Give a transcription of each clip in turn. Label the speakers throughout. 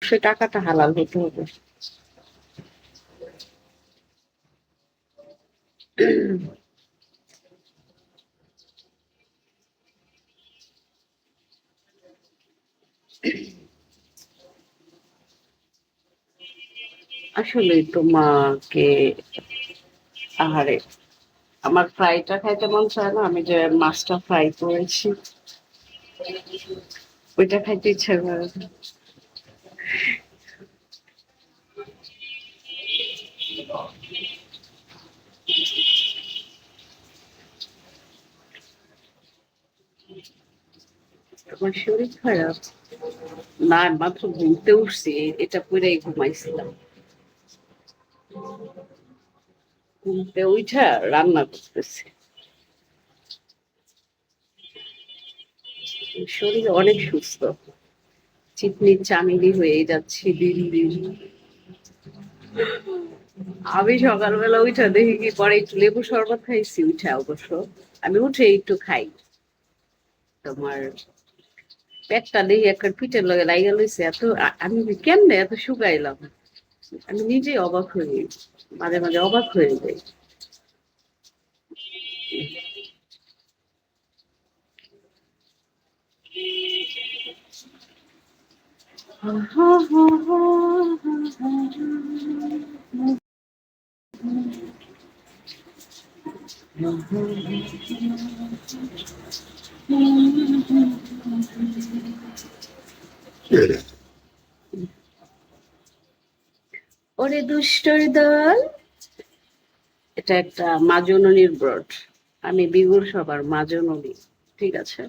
Speaker 1: সে টাকাটা হালাল হতে হবে। আসলেই তোমাকে আহারে আমার ফ্রাইটা খাইতে মন চায় না, আমি যে মাছটা ফ্রাই করেছি ওইটা খাইতে ইচ্ছা করে না। তোমার শরীর খারাপ? না, মাত্র ঘুমতে উঠছি, এটা পরেই ঘুমাইছিলাম। ঘুমতে উঠা রান্না করতেছি। শরীর অনেক সুস্থ, চিকনি চামেলি হয়ে যাচ্ছি দিন দিন। আমি সকালবেলা উঠা দেখি কি পরে একটু লেবু শরবত খাইছি উঠা, অবশ্য আমি উঠে একটু খাই। তোমার পেটটা দেখি একটা পিঠের লগে লাইগা লইছে, এত আমি কেমনে এত শুকাইলাম, আমি নিজেই অবাক হয়ে যাই, মাঝে মাঝে অবাক হয়ে যাই। ওরে দুষ্টর দল, এটা একটা মা জননীর ব্রড। আমি বিগুর সবার মা জননী, ঠিক আছে।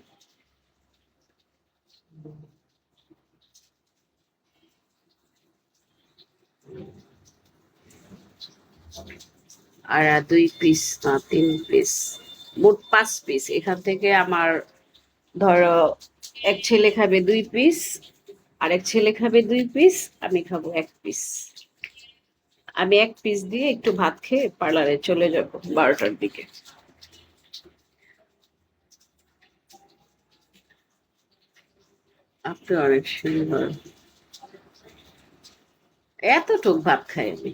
Speaker 1: আর 2 পিস না 3 পিস, মোট 5 পিস। এখান থেকে আমার ধরো এক ছেলে খাবে 2 পিস, আর এক ছেলে খাবে 2 পিস, আমি খাবো 1 পিস। আমি 1 পিস দিয়ে একটু ভাত খেয়ে পার্লারে চলে যাব 12টার দিকে। আপনি অনেক সুন্দর। এতটুক ভাত খাই আমি,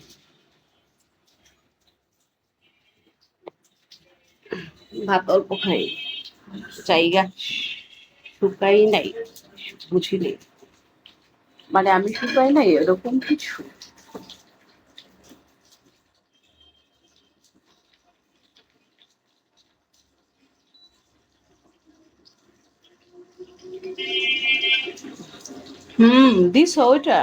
Speaker 1: ভাত অল্প খাই, জায়গা শুকাই নাই, বুঝিনি, মানে আমি শুকাই নাই এরকম কিছু। দিস ওইটা